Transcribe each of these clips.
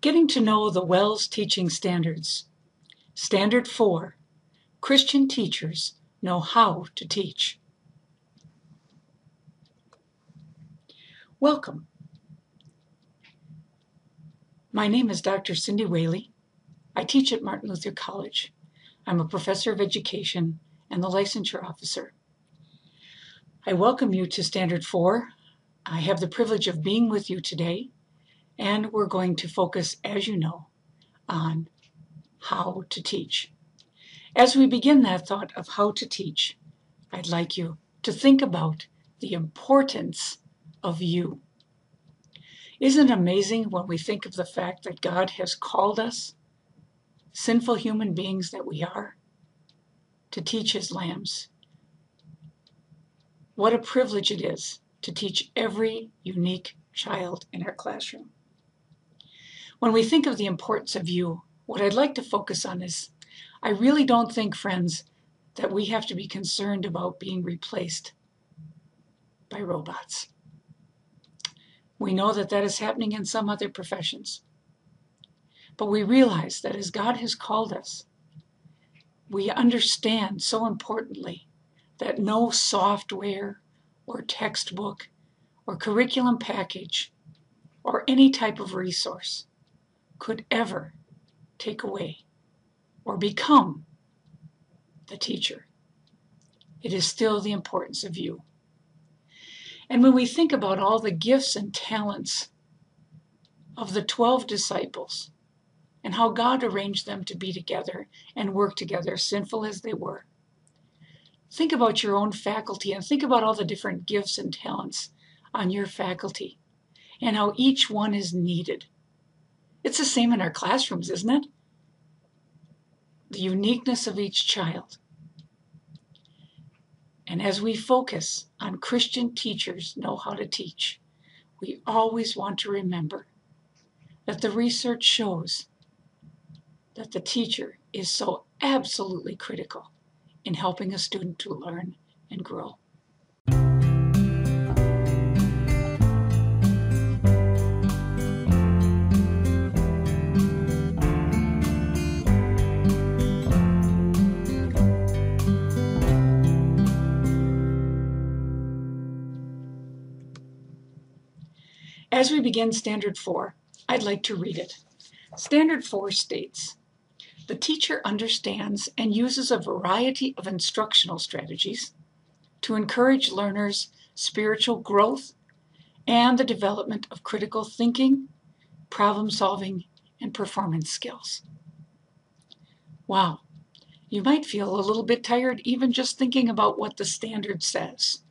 Getting to know the WELS teaching standards. Standard 4, Christian teachers know how to teach. Welcome. My name is Dr. Cindy Whaley. I teach at Martin Luther College. I'm a professor of education and the licensure officer. I welcome you to Standard 4. I have the privilege of being with you today, and we're going to focus, as you know, on how to teach. As we begin that thought of how to teach, I'd like you to think about the importance of you. Isn't it amazing when we think of the fact that God has called us, sinful human beings that we are, to teach His lambs? What a privilege it is to teach every unique child in our classroom. When we think of the importance of you, what I'd like to focus on is, I really don't think, friends, that we have to be concerned about being replaced by robots. We know that that is happening in some other professions. But we realize that as God has called us, we understand so importantly that no software or textbook or curriculum package or any type of resource could ever take away or become the teacher. It is still the importance of you. And when we think about all the gifts and talents of the 12 disciples and how God arranged them to be together and work together, sinful as they were, think about your own faculty and think about all the different gifts and talents on your faculty and how each one is needed. It's the same in our classrooms, isn't it? The uniqueness of each child. And as we focus on Christian teachers know how to teach, we always want to remember that the research shows that the teacher is so absolutely critical in helping a student to learn and grow. As we begin Standard 4, I'd like to read it. Standard 4 states, the teacher understands and uses a variety of instructional strategies to encourage learners' spiritual growth and the development of critical thinking, problem solving, and performance skills. Wow, you might feel a little bit tired even just thinking about what the standard says,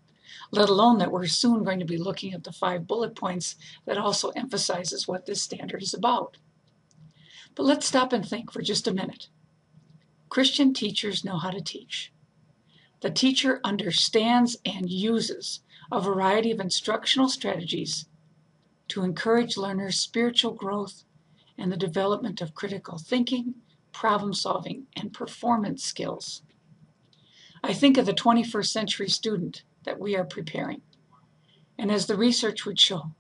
let alone that we're soon going to be looking at the 5 bullet points that also emphasizes what this standard is about. But let's stop and think for just a minute. Christian teachers know how to teach. The teacher understands and uses a variety of instructional strategies to encourage learners' spiritual growth and the development of critical thinking, problem solving, and performance skills. I think of the 21st century student that we are preparing. And as the research would show,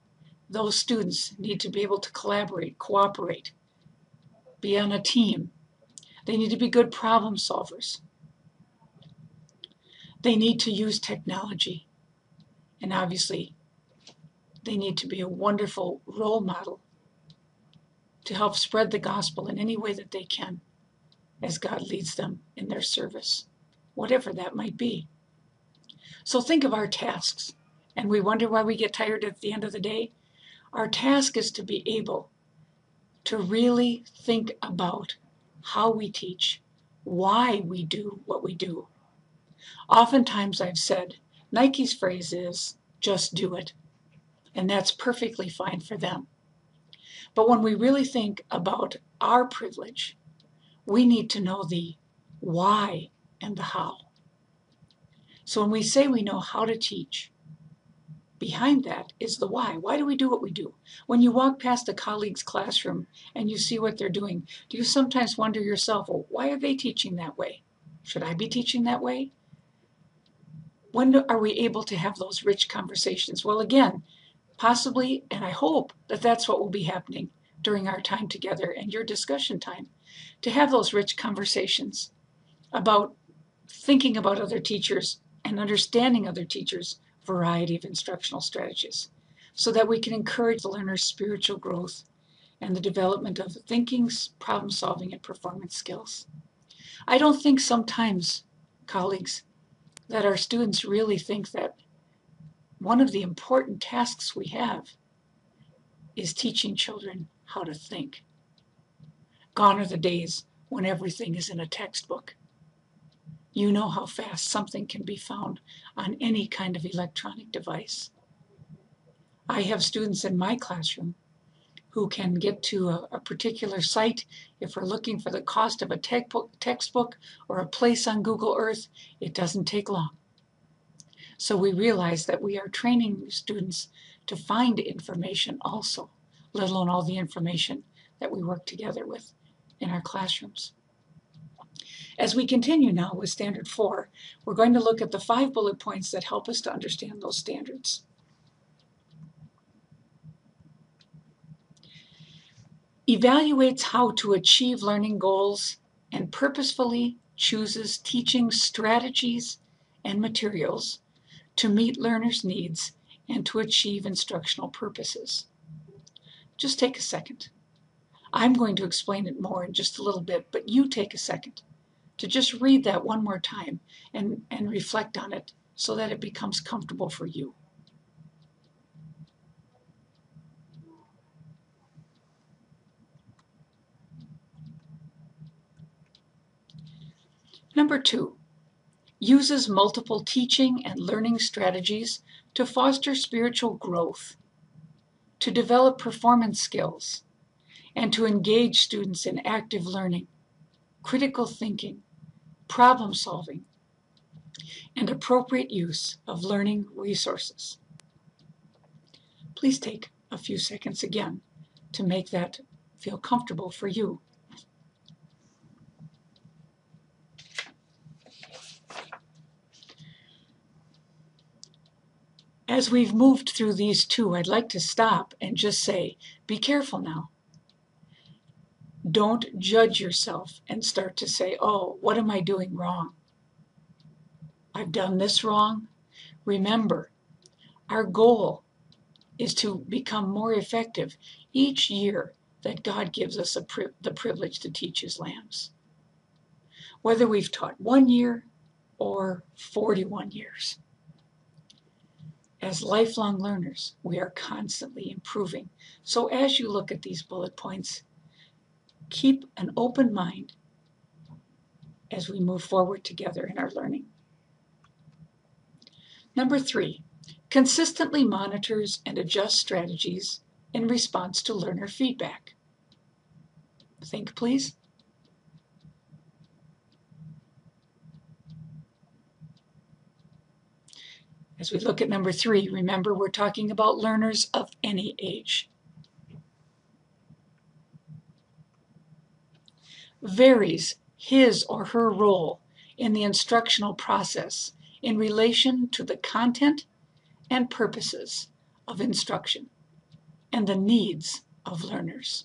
those students need to be able to collaborate, cooperate, be on a team. They need to be good problem solvers. They need to use technology. And obviously, they need to be a wonderful role model to help spread the gospel in any way that they can as God leads them in their service, whatever that might be. So think of our tasks, and we wonder why we get tired at the end of the day. Our task is to be able to really think about how we teach, why we do what we do. Oftentimes I've said, Nike's phrase is, just do it. And that's perfectly fine for them. But when we really think about our privilege, we need to know the why and the how. So when we say we know how to teach, behind that is the why. Why do we do what we do? When you walk past a colleague's classroom and you see what they're doing, do you sometimes wonder yourself, well, why are they teaching that way? Should I be teaching that way? When are we able to have those rich conversations? Well, again, possibly, and I hope that that's what will be happening during our time together and your discussion time to have those rich conversations about thinking about other teachers and understanding other teachers' variety of instructional strategies so that we can encourage the learner's spiritual growth and the development of thinking, problem solving, and performance skills. I don't think sometimes, colleagues, that our students really think that one of the important tasks we have is teaching children how to think. Gone are the days when everything is in a textbook. You know how fast something can be found on any kind of electronic device. I have students in my classroom who can get to a particular site. If we're looking for the cost of a textbook or a place on Google Earth, it doesn't take long. So we realize that we are training students to find information also, let alone all the information that we work together with in our classrooms. As we continue now with Standard 4, we're going to look at the 5 bullet points that help us to understand those standards. Evaluates how to achieve learning goals and purposefully chooses teaching strategies and materials to meet learners' needs and to achieve instructional purposes. Just take a second. I'm going to explain it more in just a little bit, but you take a second to just read that one more time and reflect on it so that it becomes comfortable for you. Number 2, uses multiple teaching and learning strategies to foster spiritual growth, to develop performance skills, and to engage students in active learning, critical thinking, problem solving, and appropriate use of learning resources. Please take a few seconds again to make that feel comfortable for you. As we've moved through these 2, I'd like to stop and just say, be careful now. Don't judge yourself and start to say, oh, what am I doing wrong? I've done this wrong. Remember, our goal is to become more effective each year that God gives us the privilege to teach His lambs. Whether we've taught 1 year or 41 years. As lifelong learners, we are constantly improving. So as you look at these bullet points, keep an open mind as we move forward together in our learning. Number 3, consistently monitors and adjusts strategies in response to learner feedback. Think, please. As we look at number 3, remember we're talking about learners of any age. Varies his or her role in the instructional process in relation to the content and purposes of instruction and the needs of learners.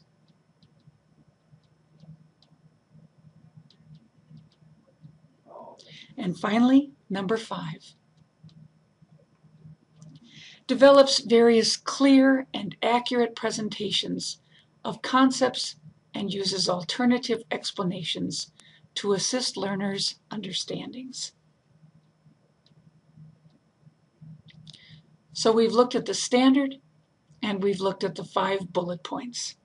And finally, number 5. Develops various clear and accurate presentations of concepts and uses alternative explanations to assist learners' understandings. So we've looked at the standard and we've looked at the 5 bullet points.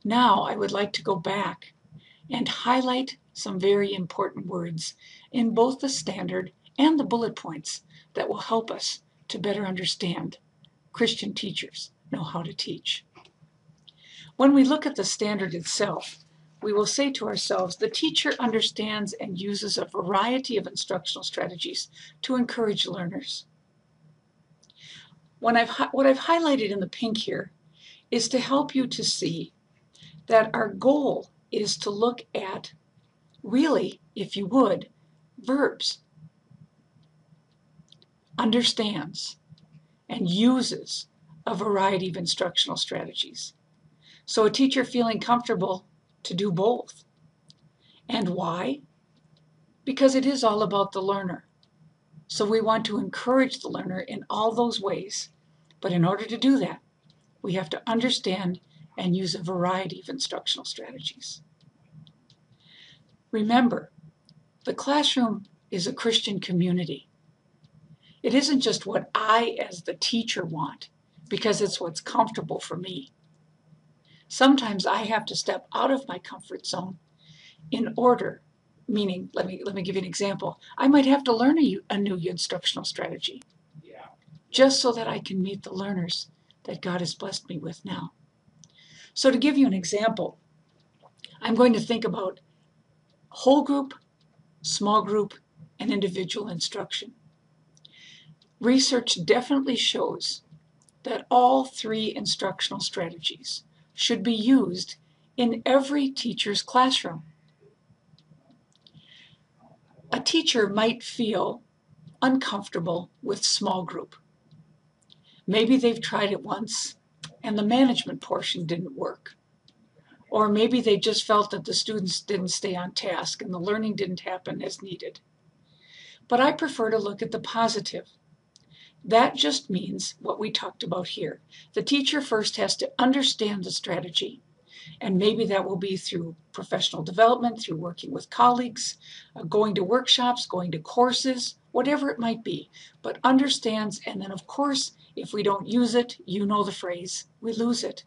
Now I would like to go back and highlight some very important words in both the standard and the bullet points that will help us to better understand Christian teachers know how to teach. When we look at the standard itself, we will say to ourselves, the teacher understands and uses a variety of instructional strategies to encourage learners. What I've highlighted in the pink here is to help you to see that our goal is to look at, really, if you would, verbs. Understands and uses a variety of instructional strategies. So a teacher feeling comfortable to do both. And why? Because it is all about the learner. So we want to encourage the learner in all those ways. But in order to do that, we have to understand and use a variety of instructional strategies. Remember, the classroom is a Christian community. It isn't just what I, as the teacher, want, because it's what's comfortable for me. Sometimes I have to step out of my comfort zone in order, meaning, let me give you an example. I might have to learn a new instructional strategy, just so that I can meet the learners that God has blessed me with now. So to give you an example, I'm going to think about whole group, small group, and individual instruction. Research definitely shows that all three instructional strategies should be used in every teacher's classroom. A teacher might feel uncomfortable with small group. Maybe they've tried it once and the management portion didn't work. Or maybe they just felt that the students didn't stay on task and the learning didn't happen as needed. But I prefer to look at the positive. That just means what we talked about here. The teacher first has to understand the strategy, and maybe that will be through professional development, through working with colleagues, going to workshops, going to courses, whatever it might be, but understands, and then of course, if we don't use it, you know the phrase, we lose it.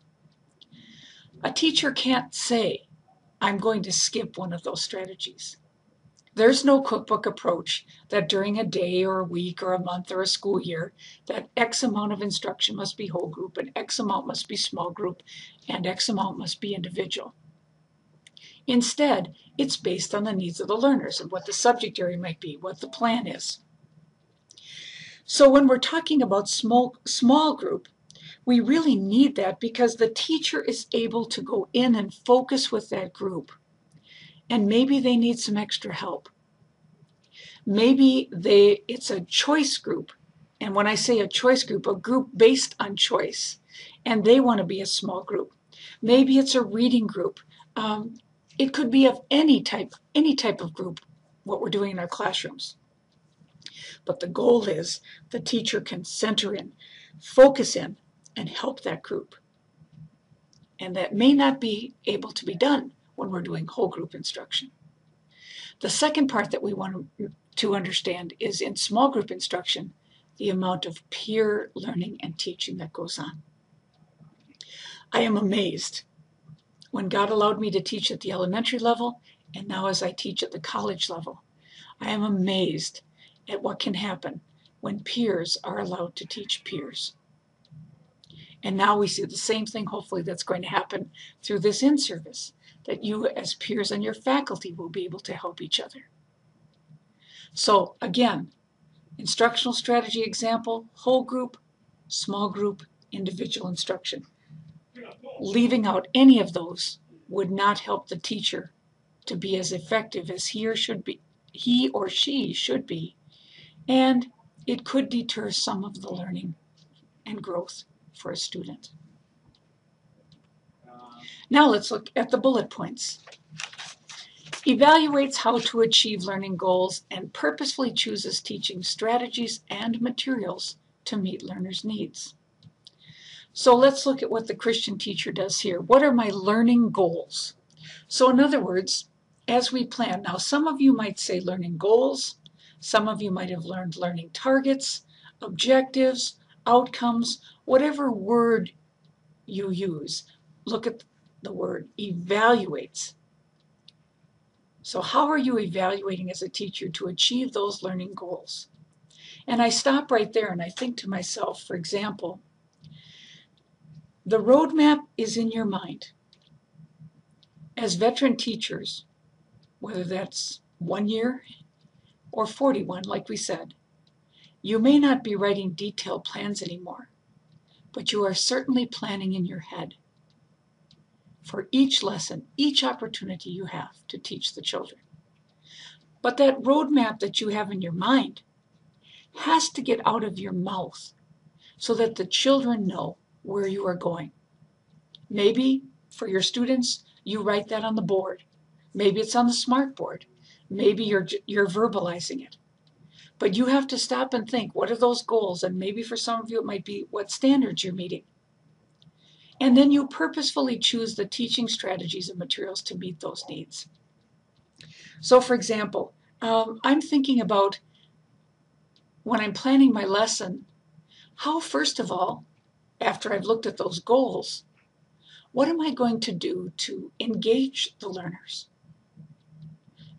A teacher can't say, I'm going to skip one of those strategies. There's no cookbook approach that during a day or a week or a month or a school year, that X amount of instruction must be whole group and X amount must be small group and X amount must be individual. Instead, it's based on the needs of the learners and what the subject area might be, what the plan is. So when we're talking about small group, we really need that because the teacher is able to go in and focus with that group. And maybe they need some extra help. Maybe it's a choice group. And when I say a choice group, a group based on choice, and they want to be a small group. Maybe it's a reading group. It could be of any type of group, what we're doing in our classrooms. But the goal is the teacher can center in, focus in, and help that group. And that may not be able to be done when we're doing whole group instruction. The second part that we want to understand is in small group instruction, the amount of peer learning and teaching that goes on. I am amazed when God allowed me to teach at the elementary level, and now as I teach at the college level. I am amazed at what can happen when peers are allowed to teach peers. And now we see the same thing, hopefully, that's going to happen through this in-service, that you as peers and your faculty will be able to help each other. So again, instructional strategy example, whole group, small group, individual instruction. Leaving out any of those would not help the teacher to be as effective as he or she should be, and it could deter some of the learning and growth for a student. Now let's look at the bullet points. Evaluates how to achieve learning goals and purposefully chooses teaching strategies and materials to meet learners' needs. So let's look at what the Christian teacher does here. What are my learning goals? So in other words, as we plan, now some of you might say learning goals, some of you might have learned learning targets, objectives, outcomes, whatever word you use. Look at the word evaluates. So how are you evaluating as a teacher to achieve those learning goals? And I stop right there and I think to myself, for example, the roadmap is in your mind. As veteran teachers, whether that's 1 year or 41, like we said, you may not be writing detailed plans anymore, but you are certainly planning in your head for each lesson, each opportunity you have to teach the children. But that roadmap that you have in your mind has to get out of your mouth so that the children know where you are going. Maybe for your students, you write that on the board. Maybe it's on the smart board. Maybe you're verbalizing it. But you have to stop and think, what are those goals? And maybe for some of you it might be what standards you're meeting. And then you purposefully choose the teaching strategies and materials to meet those needs. So for example, I'm thinking about when I'm planning my lesson, how first of all, after I've looked at those goals, what am I going to do to engage the learners?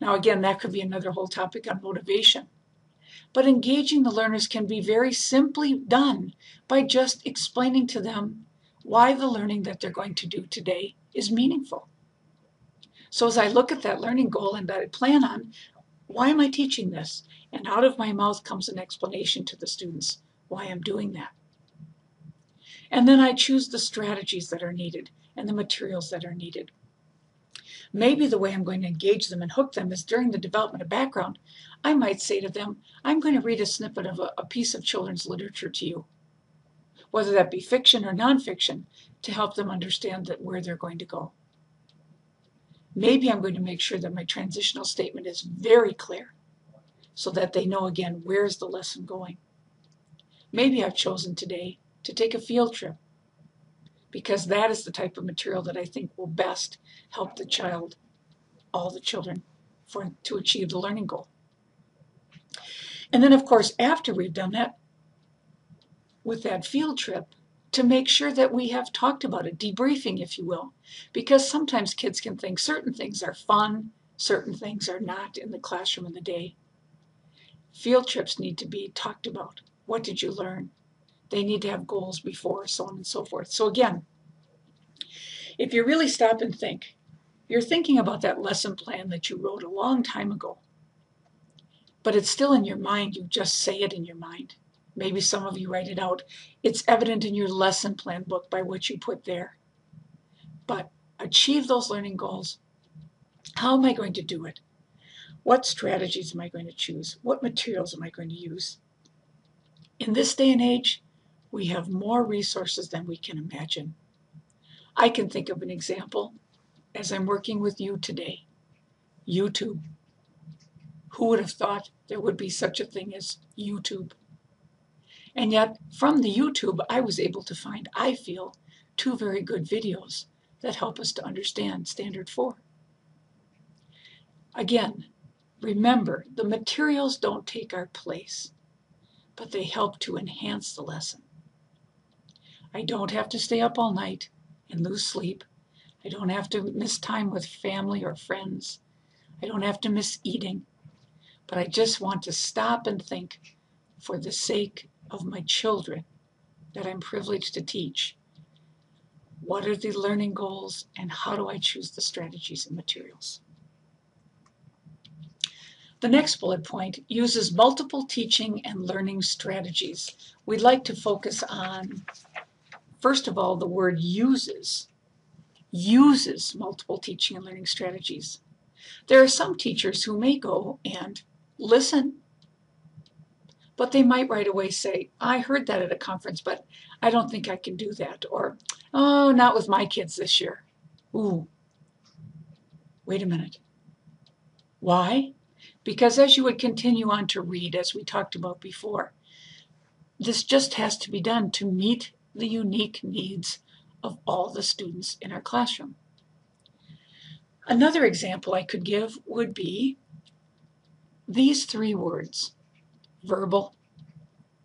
Now again, that could be another whole topic on motivation. But engaging the learners can be very simply done by just explaining to them why the learning that they're going to do today is meaningful. So as I look at that learning goal and that I plan on, why am I teaching this? And out of my mouth comes an explanation to the students why I'm doing that. And then I choose the strategies that are needed and the materials that are needed. Maybe the way I'm going to engage them and hook them is during the development of background. I might say to them, I'm going to read a snippet of a piece of children's literature to you, whether that be fiction or nonfiction, to help them understand that where they're going to go. Maybe I'm going to make sure that my transitional statement is very clear so that they know again, where's the lesson going. Maybe I've chosen today to take a field trip because that is the type of material that I think will best help the child, all the children, to achieve the learning goal. And then, of course, after we've done that, with that field trip, to make sure that we have talked about it, debriefing, if you will, because sometimes kids can think certain things are fun, certain things are not in the classroom in the day. Field trips need to be talked about. What did you learn? They need to have goals before, so on and so forth. So again, if you really stop and think, you're thinking about that lesson plan that you wrote a long time ago, but it's still in your mind. You just say it in your mind. Maybe some of you write it out. It's evident in your lesson plan book by what you put there. But achieve those learning goals. How am I going to do it? What strategies am I going to choose? What materials am I going to use? In this day and age, we have more resources than we can imagine. I can think of an example as I'm working with you today. YouTube. Who would have thought there would be such a thing as YouTube? And yet, from the YouTube, I was able to find, I feel, 2 very good videos that help us to understand Standard 4. Again, remember, the materials don't take our place, but they help to enhance the lesson. I don't have to stay up all night and lose sleep. I don't have to miss time with family or friends. I don't have to miss eating. But I just want to stop and think, for the sake of my children that I'm privileged to teach, what are the learning goals and how do I choose the strategies and materials? The next bullet point uses multiple teaching and learning strategies. We'd like to focus on, first of all, the word uses multiple teaching and learning strategies. There are some teachers who may go and listen, but they might right away say, I heard that at a conference, but I don't think I can do that. Or, oh, not with my kids this year. Ooh, wait a minute. Why? Because as you would continue on to read, as we talked about before, this just has to be done to meet the unique needs of all the students in our classroom. Another example I could give would be these 3 words: verbal,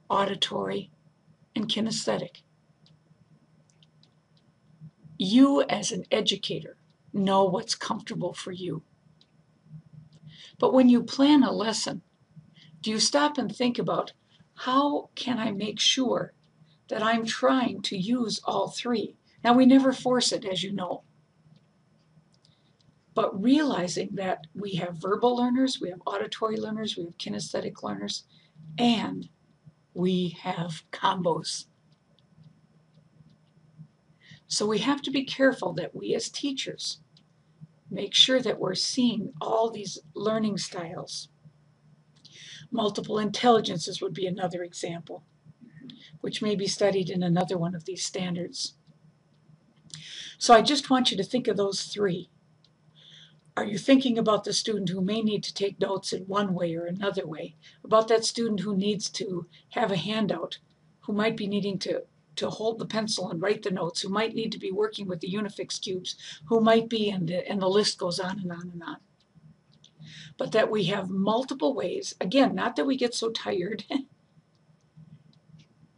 auditory, and kinesthetic. You as an educator know what's comfortable for you. But when you plan a lesson, do you stop and think about how can I make sure that I'm trying to use all 3? Now, we never force it, as you know. But realizing that we have verbal learners, we have auditory learners, we have kinesthetic learners, and we have combos. So we have to be careful that we as teachers make sure that we're seeing all these learning styles. Multiple intelligences would be another example, which may be studied in another one of these standards. So I just want you to think of those three. Are you thinking about the student who may need to take notes in one way or another way? About that student who needs to have a handout, who might be needing to hold the pencil and write the notes, who might need to be working with the Unifix cubes, who might be, and the list goes on and on and on. But that we have multiple ways, again, not that we get so tired,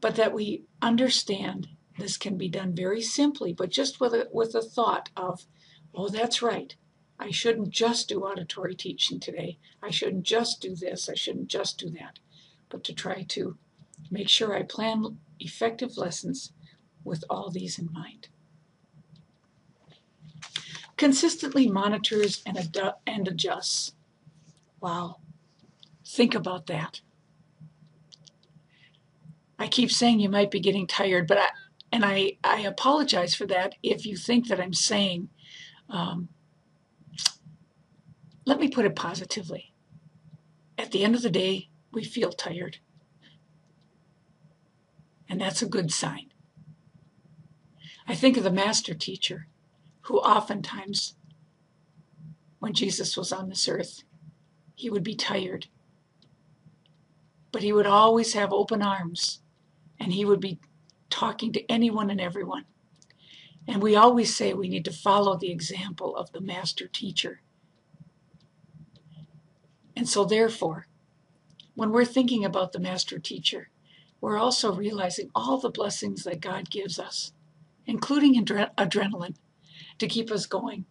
but that we understand this can be done very simply, but just with a thought of, oh, that's right. I shouldn't just do auditory teaching today. I shouldn't just do this. I shouldn't just do that. But to try to make sure I plan effective lessons with all these in mind. Consistently monitors and adjusts. Wow. Think about that. I keep saying you might be getting tired, but I apologize for that if you think that I'm saying, let me put it positively. At the end of the day, we feel tired. And that's a good sign. I think of the master teacher who oftentimes, when Jesus was on this earth, he would be tired. But he would always have open arms, and he would be talking to anyone and everyone. And we always say we need to follow the example of the master teacher. And so therefore, when we're thinking about the master teacher, we're also realizing all the blessings that God gives us, including adrenaline, to keep us going.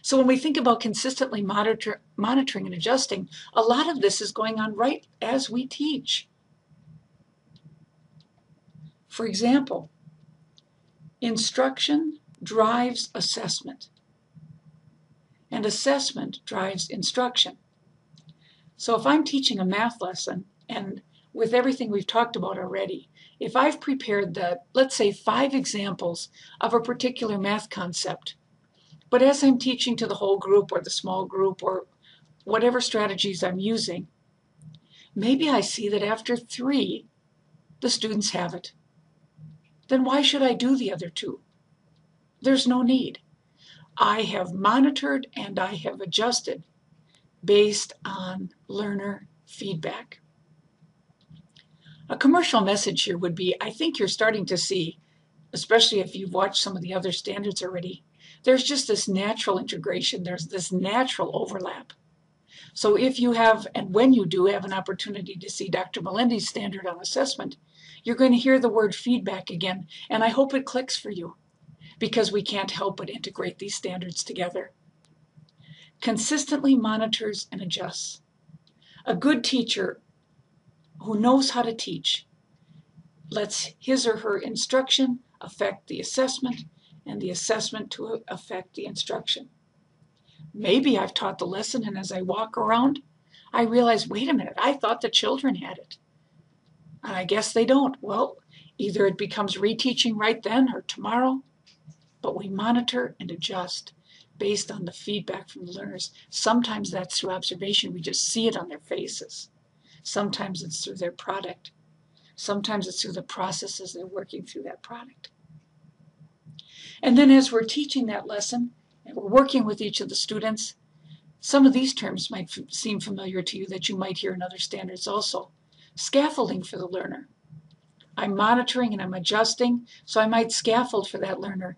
So when we think about consistently monitoring and adjusting, a lot of this is going on right as we teach. For example, instruction drives assessment, and assessment drives instruction. So if I'm teaching a math lesson, and with everything we've talked about already, if I've prepared let's say 5 examples of a particular math concept, but as I'm teaching to the whole group or the small group or whatever strategies I'm using, maybe I see that after 3, the students have it. Then why should I do the other 2? There's no need. I have monitored and I have adjusted based on learner feedback. A commercial message here would be, I think you're starting to see, especially if you've watched some of the other standards already, there's just this natural integration, there's this natural overlap. So if you have, and when you do have an opportunity to see Dr. Melendi's standard on assessment, you're going to hear the word feedback again, and I hope it clicks for you, because we can't help but integrate these standards together. Consistently monitors and adjusts. A good teacher who knows how to teach lets his or her instruction affect the assessment, and the assessment to affect the instruction. Maybe I've taught the lesson, and as I walk around, I realize, wait a minute, I thought the children had it. And I guess they don't. Well, either it becomes reteaching right then or tomorrow, but we monitor and adjust based on the feedback from the learners. Sometimes that's through observation. We just see it on their faces. Sometimes it's through their product. Sometimes it's through the processes they're working through that product. And then as we're teaching that lesson, and we're working with each of the students, some of these terms might seem familiar to you that you might hear in other standards also. Scaffolding for the learner. I'm monitoring and I'm adjusting, so I might scaffold for that learner.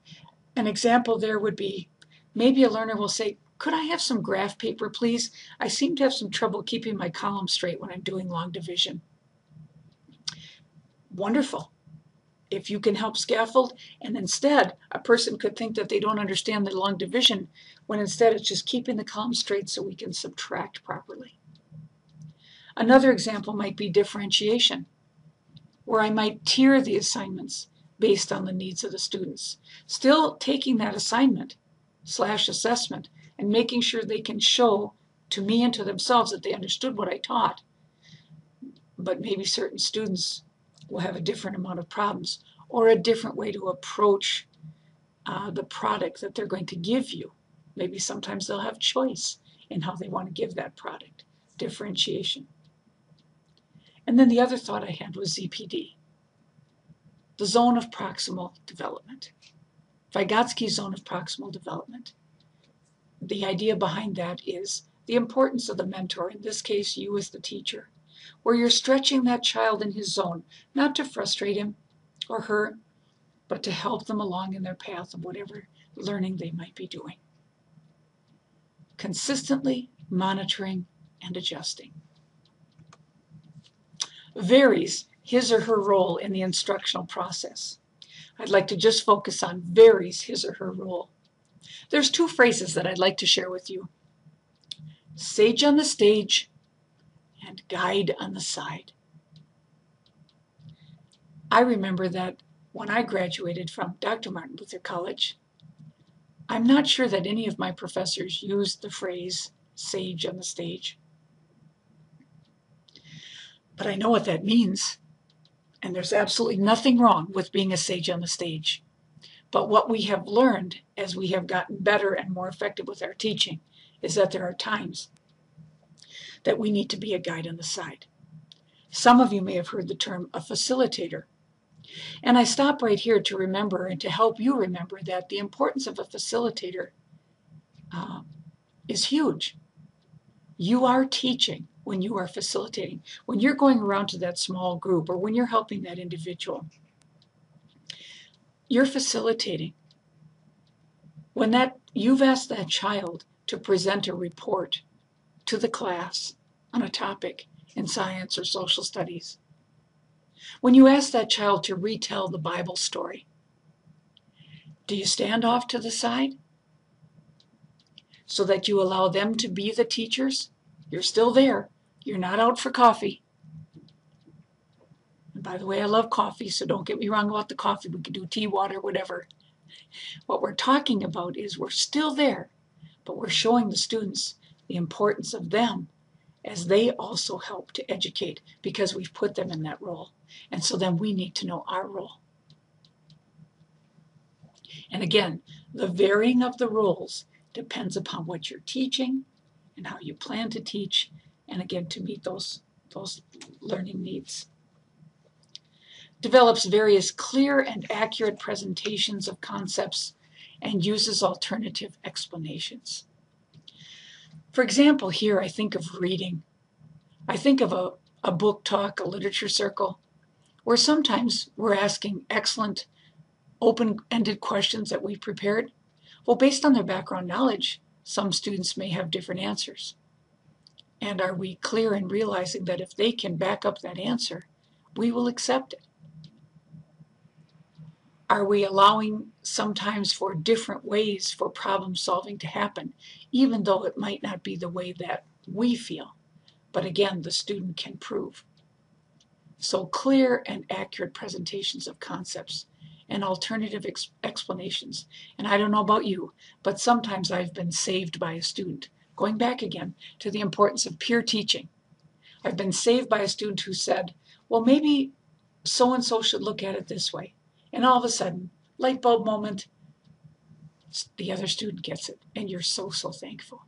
An example there would be, maybe a learner will say, could I have some graph paper, please? I seem to have some trouble keeping my column straight when I'm doing long division. Wonderful. If you can help scaffold, and instead a person could think that they don't understand the long division, when instead it's just keeping the column straight so we can subtract properly. Another example might be differentiation, where I might tier the assignments based on the needs of the students, still taking that assignment / assessment and making sure they can show to me and to themselves that they understood what I taught. But maybe certain students will have a different amount of problems or a different way to approach the product that they're going to give you. Maybe sometimes they'll have choice in how they want to give that product. Differentiation. And then the other thought I had was ZPD, the zone of proximal development. Vygotsky's zone of proximal development. The idea behind that is the importance of the mentor, in this case you as the teacher, where you're stretching that child in his zone, not to frustrate him or her, but to help them along in their path of whatever learning they might be doing. Consistently monitoring and adjusting. Varies his or her role in the instructional process. I'd like to just focus on varies his or her role. There's two phrases that I'd like to share with you. Sage on the stage and guide on the side. I remember that when I graduated from Dr. Martin Luther College, I'm not sure that any of my professors used the phrase sage on the stage. But I know what that means, and there's absolutely nothing wrong with being a sage on the stage. But what we have learned as we have gotten better and more effective with our teaching is that there are times that we need to be a guide on the side. Some of you may have heard the term a facilitator. And I stop right here to remember and to help you remember that the importance of a facilitator is huge. You are teaching when you are facilitating. When you're going around to that small group or when you're helping that individual, you're facilitating. When you've asked that child to present a report to the class on a topic in science or social studies, when you ask that child to retell the Bible story, do you stand off to the side so that you allow them to be the teachers? You're still there. You're not out for coffee. And by the way, I love coffee, so don't get me wrong about the coffee. We could do tea, water, whatever. What we're talking about is we're still there, but we're showing the students the importance of them as they also help to educate because we've put them in that role. And so then we need to know our role. And again, the varying of the roles depends upon what you're teaching and how you plan to teach, and again, to meet those learning needs. Develops various clear and accurate presentations of concepts and uses alternative explanations. For example, here I think of reading. I think of a book talk, a literature circle, where sometimes we're asking excellent open-ended questions that we've prepared. Well, based on their background knowledge, some students may have different answers. And are we clear in realizing that if they can back up that answer, we will accept it? Are we allowing sometimes for different ways for problem solving to happen, even though it might not be the way that we feel? But again, the student can prove. So clear and accurate presentations of concepts and alternative explanations. And I don't know about you, but sometimes I've been saved by a student. Going back again to the importance of peer teaching. I've been saved by a student who said, well, maybe so-and-so should look at it this way. And all of a sudden, light bulb moment, the other student gets it. And you're so, so thankful.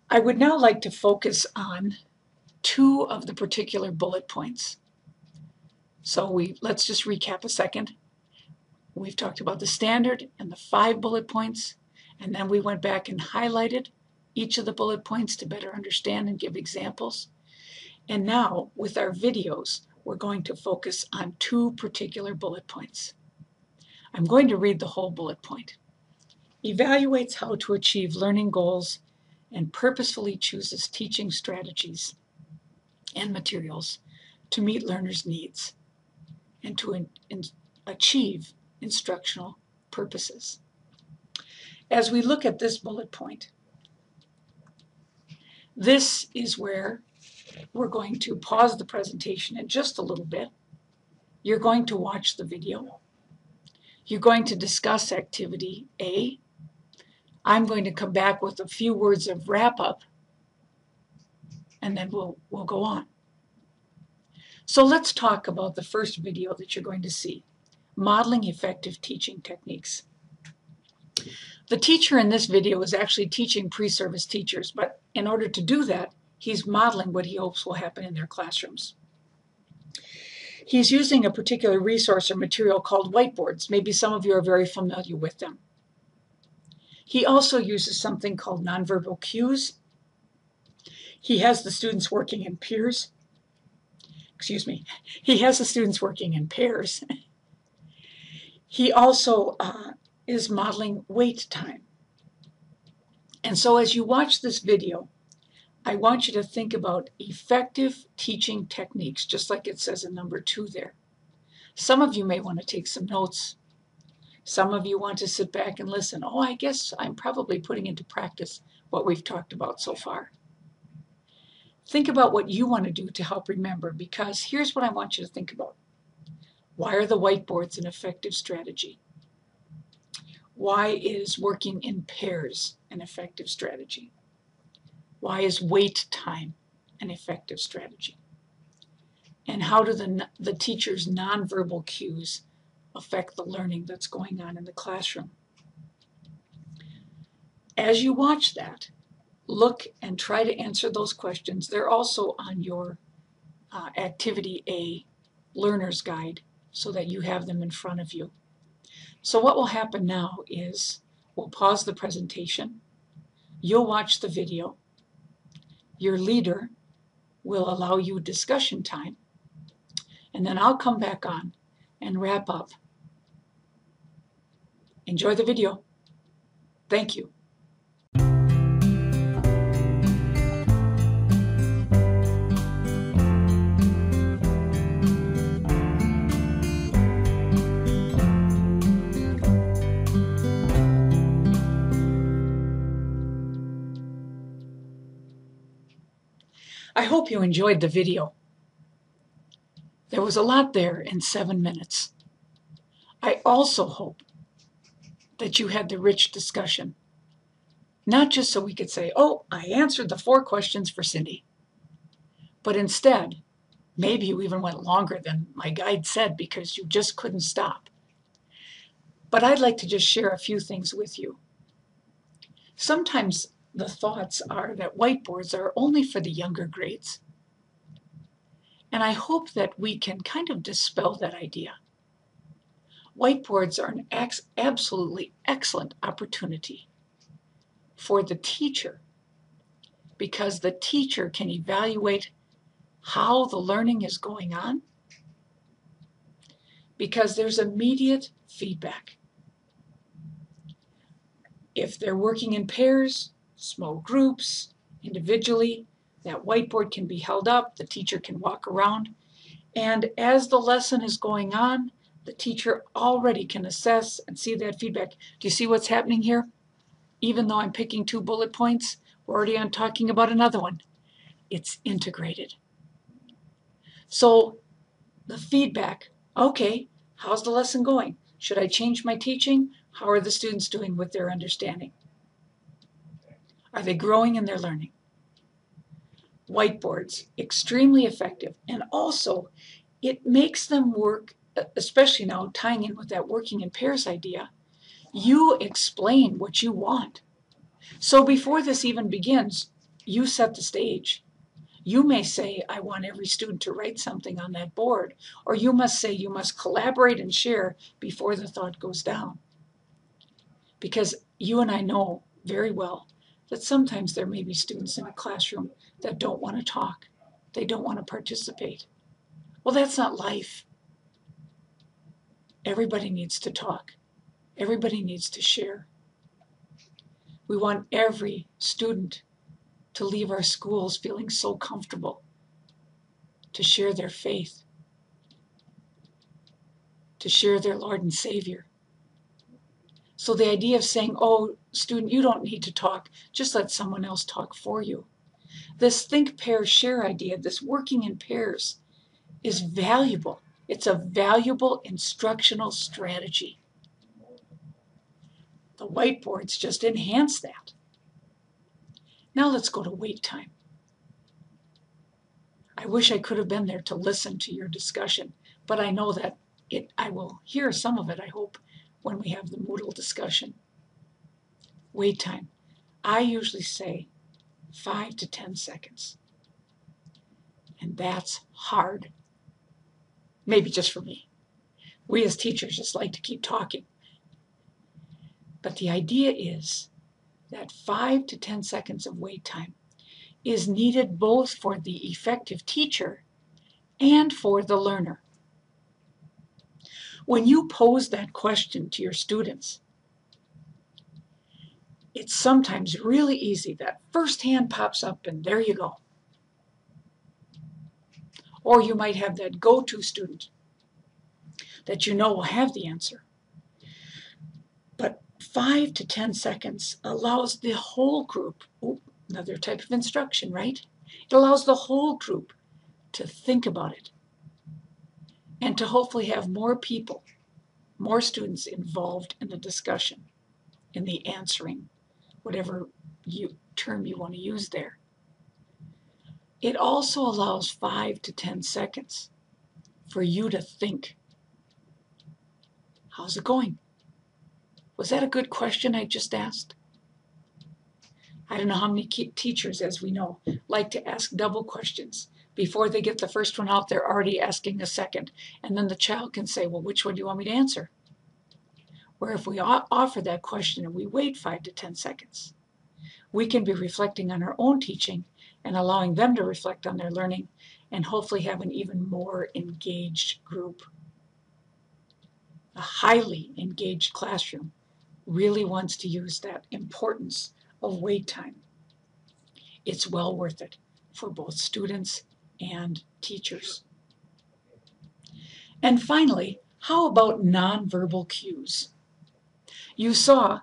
I would now like to focus on two of the particular bullet points. So let's just recap a second. We've talked about the standard and the 5 bullet points, and then we went back and highlighted each of the bullet points to better understand and give examples. And now, with our videos, we're going to focus on 2 particular bullet points. I'm going to read the whole bullet point. Evaluates how to achieve learning goals and purposefully chooses teaching strategies and materials to meet learners' needs and to achieve instructional purposes. As we look at this bullet point, this is where we're going to pause the presentation in just a little bit. You're going to watch the video. You're going to discuss activity A. I'm going to come back with a few words of wrap-up, and then we'll go on. So let's talk about the first video that you're going to see, modeling effective teaching techniques. The teacher in this video is actually teaching pre-service teachers, but in order to do that, he's modeling what he hopes will happen in their classrooms. He's using a particular resource or material called whiteboards. Maybe some of you are very familiar with them. He also uses something called nonverbal cues. He has the students working in pairs. He has the students working in pairs. He also is modeling wait time. And so as you watch this video, I want you to think about effective teaching techniques, just like it says in number 2 there. Some of you may want to take some notes. Some of you want to sit back and listen. Oh, I guess I'm probably putting into practice what we've talked about so far. Think about what you want to do to help remember, because here's what I want you to think about. Why are the whiteboards an effective strategy? Why is working in pairs an effective strategy? Why is wait time an effective strategy? And how do the teacher's nonverbal cues affect the learning that's going on in the classroom? As you watch that, look and try to answer those questions. They're also on your Activity A Learner's Guide so that you have them in front of you. So what will happen now is we'll pause the presentation. You'll watch the video. Your leader will allow you discussion time. And then I'll come back on and wrap up. Enjoy the video. Thank you. I hope you enjoyed the video. There was a lot there in 7 minutes. I also hope that you had the rich discussion, not just so we could say, oh, I answered the 4 questions for Cindy, but instead, maybe you even went longer than my guide said because you just couldn't stop. But I'd like to just share a few things with you. Sometimes the thoughts are that whiteboards are only for the younger grades. And I hope that we can kind of dispel that idea. Whiteboards are an absolutely excellent opportunity for the teacher, because the teacher can evaluate how the learning is going on, because there's immediate feedback. If they're working in pairs, small groups, individually, that whiteboard can be held up, the teacher can walk around, and as the lesson is going on, the teacher already can assess and see that feedback. Do you see what's happening here? Even though I'm picking 2 bullet points, we're already on talking about another one. It's integrated. So the feedback, okay, how's the lesson going? Should I change my teaching? How are the students doing with their understanding? Are they growing in their learning? Whiteboards, extremely effective. And also, it makes them work, especially now tying in with that working in pairs idea. You explain what you want. So before this even begins, you set the stage. You may say, I want every student to write something on that board. Or you must say you must collaborate and share before the thought goes down. Because you and I know very well that sometimes there may be students in a classroom that don't want to talk. They don't want to participate. Well, that's not life. Everybody needs to talk. Everybody needs to share. We want every student to leave our schools feeling so comfortable to share their faith, to share their Lord and Savior. So the idea of saying, oh, student, you don't need to talk, just let someone else talk for you. This think, pair, share idea, this working in pairs, is valuable. It's a valuable instructional strategy. The whiteboards just enhance that. Now let's go to wait time. I wish I could have been there to listen to your discussion, but I know that I will hear some of it, I hope, when we have the Moodle discussion. Wait time. I usually say 5 to 10 seconds. And that's hard. Maybe just for me. We as teachers just like to keep talking. But the idea is that 5 to 10 seconds of wait time is needed both for the effective teacher and for the learner. When you pose that question to your students, it's sometimes really easy. That first hand pops up and there you go. Or you might have that go-to student that you know will have the answer. But 5 to 10 seconds allows the whole group, another type of instruction, right? It allows the whole group to think about it and to hopefully have more people, more students involved in the discussion, in the answering, whatever term you want to use there. It also allows 5 to 10 seconds for you to think. How's it going? Was that a good question I just asked? I don't know how many teachers, as we know, like to ask double questions. Before they get the first one out, they're already asking a second. And then the child can say, well, which one do you want me to answer? Where if we offer that question and we wait 5 to 10 seconds, we can be reflecting on our own teaching and allowing them to reflect on their learning and hopefully have an even more engaged group. A highly engaged classroom really wants to use that importance of wait time. It's well worth it for both students and teachers. And finally, how about nonverbal cues? You saw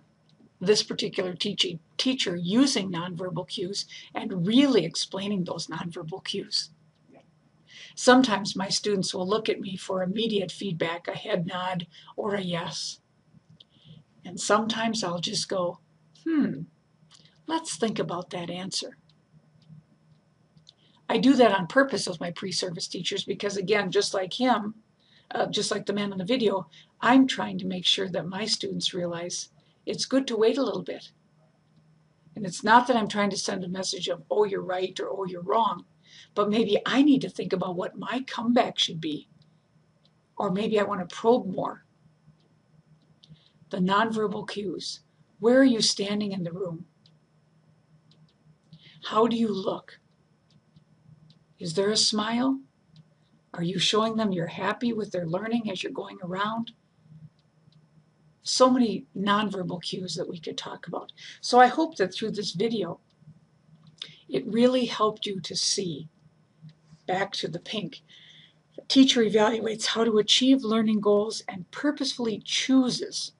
this particular teacher using nonverbal cues and really explaining those nonverbal cues. Sometimes my students will look at me for immediate feedback, a head nod or a yes. And sometimes I'll just go, let's think about that answer. I do that on purpose with my pre-service teachers because, again, just like him, just like the man in the video, I'm trying to make sure that my students realize it's good to wait a little bit. And it's not that I'm trying to send a message of, oh, you're right or oh, you're wrong, but maybe I need to think about what my comeback should be. Or maybe I want to probe more. The nonverbal cues. Where are you standing in the room? How do you look? Is there a smile? Are you showing them you're happy with their learning as you're going around? So many nonverbal cues that we could talk about. So I hope that through this video, it really helped you to see, back to the pink, the teacher evaluates how to achieve learning goals and purposefully chooses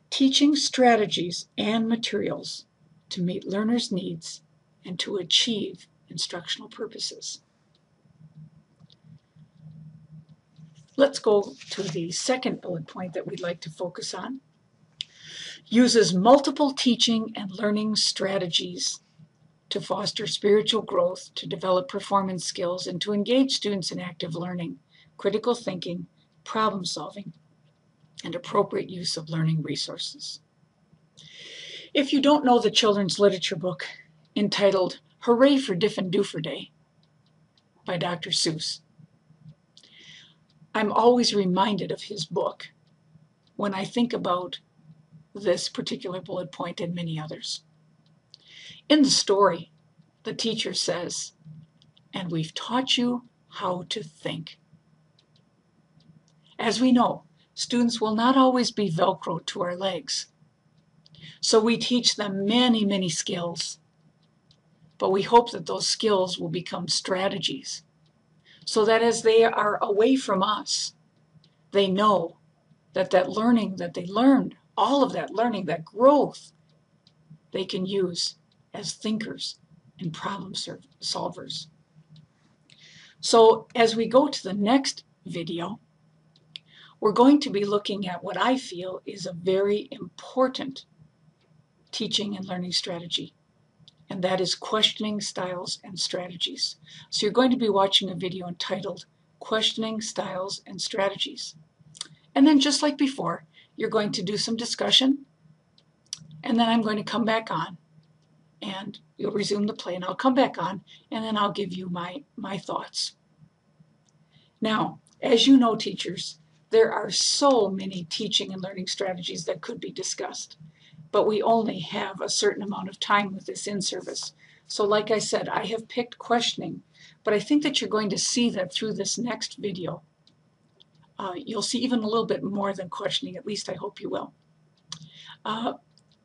teaching strategies and materials to meet learners' needs and to achieve instructional purposes. Let's go to the second bullet point that we'd like to focus on. Uses multiple teaching and learning strategies to foster spiritual growth, to develop performance skills, and to engage students in active learning, critical thinking, problem solving, and appropriate use of learning resources. If you don't know the children's literature book entitled Hooray for Diff'n Doofer Day by Dr. Seuss, I'm always reminded of his book when I think about this particular bullet point and many others. In the story, the teacher says, and we've taught you how to think. As we know, students will not always be Velcro to our legs. So we teach them many, many skills. But we hope that those skills will become strategies so that as they are away from us, they know that that learning that they learned, all of that learning, that growth, they can use as thinkers and problem solvers. So as we go to the next video, we're going to be looking at what I feel is a very important teaching and learning strategy, and that is questioning styles and strategies. So you're going to be watching a video entitled Questioning Styles and Strategies. And then just like before, you're going to do some discussion, and then I'm going to come back on, and you'll resume the play, and I'll come back on, and then I'll give you my thoughts. Now, as you know, teachers, there are so many teaching and learning strategies that could be discussed, but we only have a certain amount of time with this in-service. So like I said, I have picked questioning, but I think that you're going to see that through this next video. You'll see even a little bit more than questioning, at least I hope you will.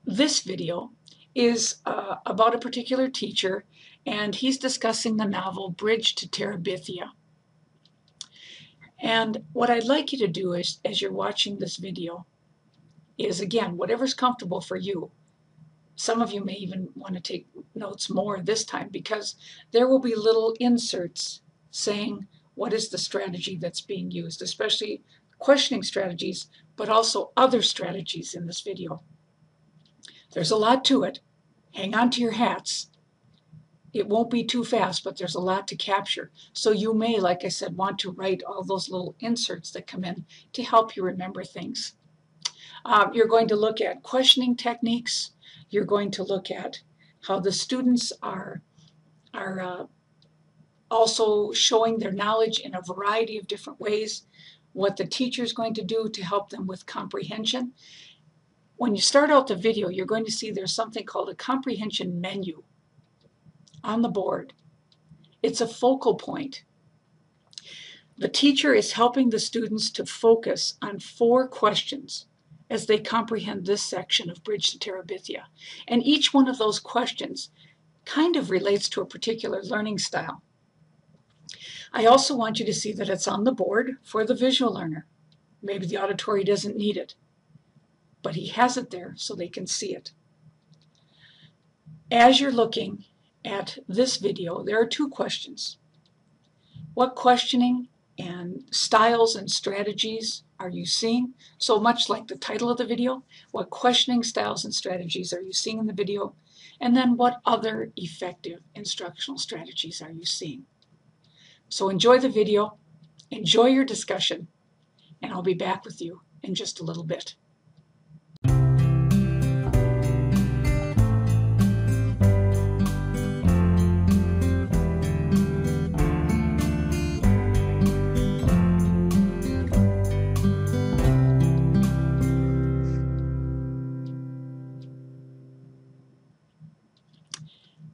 This video is about a particular teacher, and he's discussing the novel Bridge to Terabithia. And what I'd like you to do is, as you're watching this video, is again, whatever's comfortable for you. Some of you may even want to take notes more this time, because there will be little inserts saying what is the strategy that's being used, especially questioning strategies, but also other strategies in this video. There's a lot to it. Hang on to your hats. It won't be too fast, but there's a lot to capture. So you may, like I said, want to write all those little inserts that come in to help you remember things. You're going to look at questioning techniques. You're going to look at how the students are also showing their knowledge in a variety of different ways, what the teacher is going to do to help them with comprehension. When you start out the video, you're going to see there's something called a comprehension menu on the board. It's a focal point. The teacher is helping the students to focus on 4 questions as they comprehend this section of Bridge to Terabithia. And each one of those questions kind of relates to a particular learning style. I also want you to see that it's on the board for the visual learner. Maybe the auditory doesn't need it, but he has it there so they can see it. As you're looking at this video, there are 2 questions. What questioning and styles and strategies are you seeing? So much like the title of the video, what questioning styles and strategies are you seeing in the video? And then what other effective instructional strategies are you seeing? So enjoy the video, enjoy your discussion, and I'll be back with you in just a little bit.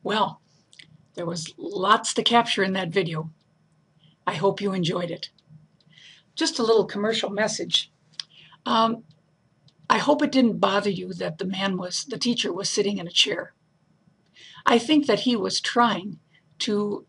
Well, there was lots to capture in that video. I hope you enjoyed it. Just a little commercial message. I hope it didn't bother you that the teacher was sitting in a chair. I think that he was trying to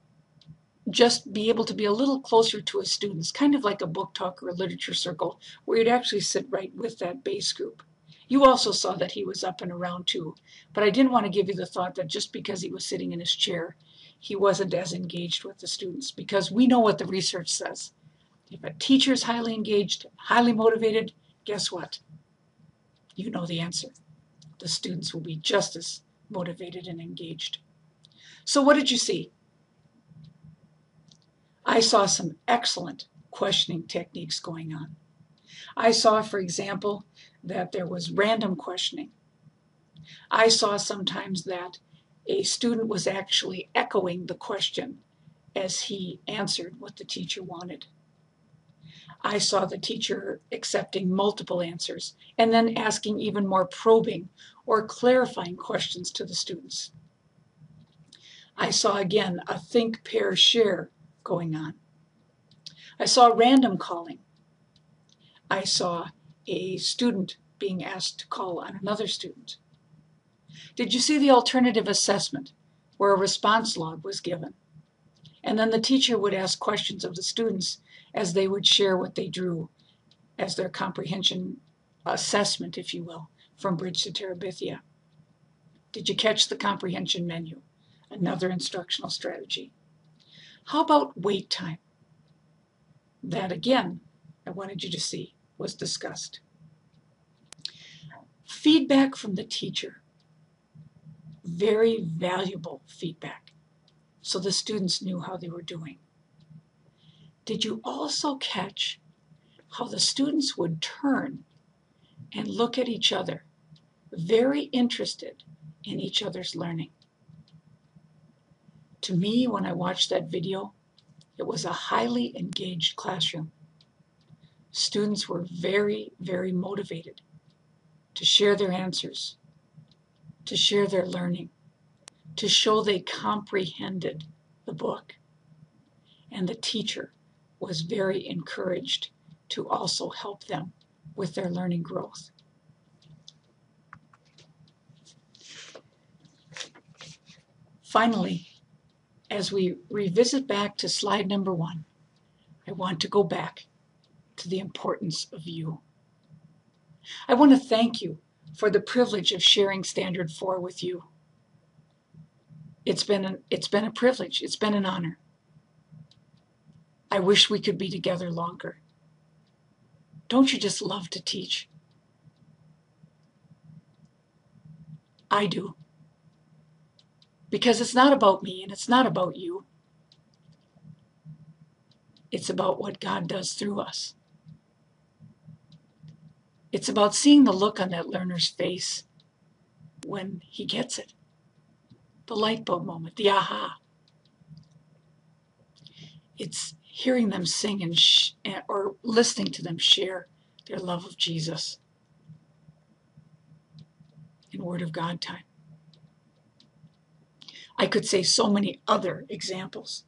just be able to be a little closer to his students, kind of like a book talk or a literature circle, where you'd actually sit right with that base group. You also saw that he was up and around too, but I didn't want to give you the thought that just because he was sitting in his chair, he wasn't as engaged with the students, because we know what the research says. If a teacher is highly engaged, highly motivated, guess what? You know the answer. The students will be just as motivated and engaged. So what did you see? I saw some excellent questioning techniques going on. I saw, for example, that there was random questioning. I saw sometimes that a student was actually echoing the question as he answered what the teacher wanted. I saw the teacher accepting multiple answers and then asking even more probing or clarifying questions to the students. I saw again a think, pair, share going on. I saw random calling. I saw a student being asked to call on another student. Did you see the alternative assessment where a response log was given? And then the teacher would ask questions of the students as they would share what they drew as their comprehension assessment, if you will, from Bridge to Terabithia. Did you catch the comprehension menu? Another instructional strategy. How about wait time? That again, I wanted you to see, was discussed. Feedback from the teacher. Very valuable feedback, so the students knew how they were doing. Did you also catch how the students would turn and look at each other, very interested in each other's learning? To me, when I watched that video, It was a highly engaged classroom. Students were very, very motivated to share their answers, to share their learning, to show they comprehended the book. And the teacher was very encouraged to also help them with their learning growth. Finally, as we revisit back to slide number 1, I want to go back to the importance of you. I want to thank you for the privilege of sharing Standard 4 with you. It's been a privilege. It's been an honor. I wish we could be together longer. Don't you just love to teach? I do. Because it's not about me and it's not about you. It's about what God does through us. It's about seeing the look on that learner's face when he gets it. The light bulb moment, the aha. It's hearing them sing or listening to them share their love of Jesus in Word of God time. I could say so many other examples,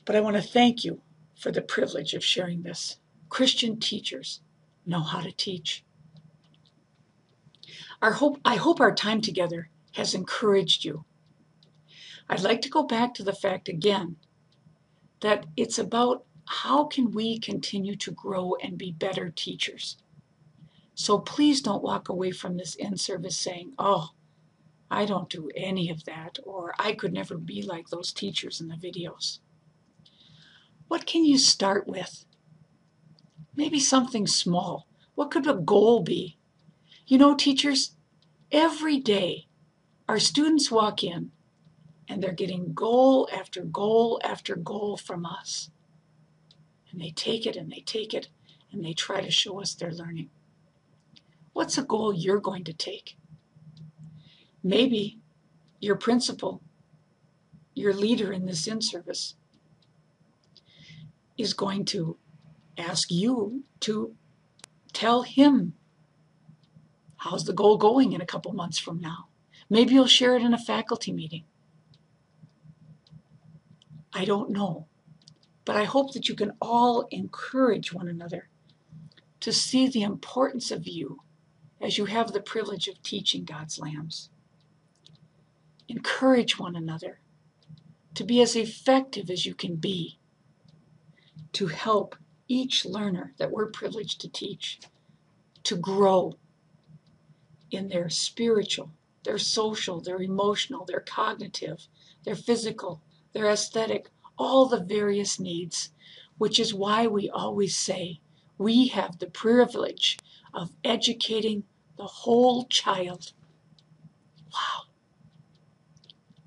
but I want to thank you for the privilege of sharing this. Christian teachers know how to teach. I hope our time together has encouraged you. I'd like to go back to the fact again that it's about how can we continue to grow and be better teachers. So please don't walk away from this in-service saying, oh, I don't do any of that, or I could never be like those teachers in the videos. What can you start with? Maybe something small. What could a goal be? You know, teachers, every day our students walk in and they're getting goal after goal after goal from us. And they take it and they take it and they try to show us their learning. What's a goal you're going to take? Maybe your principal, your leader in this in-service, is going to ask you to tell him how's the goal going in a couple months from now. Maybe you'll share it in a faculty meeting. I don't know, but I hope that you can all encourage one another to see the importance of you as you have the privilege of teaching God's lambs. Encourage one another to be as effective as you can be, to help each learner that we're privileged to teach to grow in their spiritual, their social, their emotional, their cognitive, their physical, their aesthetic, all the various needs, which is why we always say we have the privilege of educating the whole child. Wow.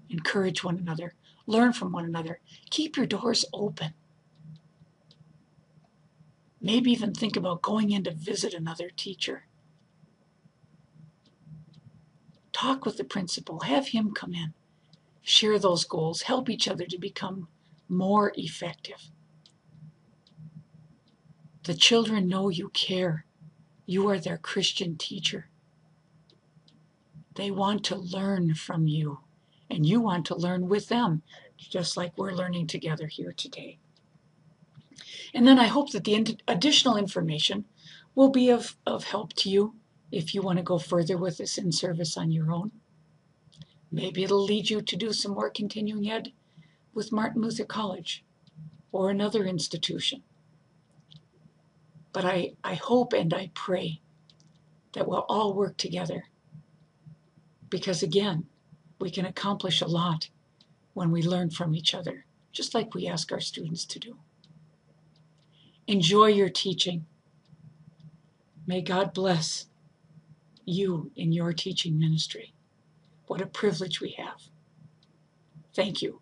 Encourage one another. Learn from one another. Keep your doors open. Maybe even think about going in to visit another teacher. Talk with the principal. Have him come in. Share those goals. Help each other to become more effective. The children know you care. You are their Christian teacher. They want to learn from you, and you want to learn with them, just like we're learning together here today. And then I hope that the additional information will be of help to you if you want to go further with this in-service on your own. Maybe it'll lead you to do some more continuing ed with Martin Luther College or another institution. But I hope and I pray that we'll all work together, because again, we can accomplish a lot when we learn from each other, just like we ask our students to do. Enjoy your teaching. May God bless you in your teaching ministry. What a privilege we have. Thank you.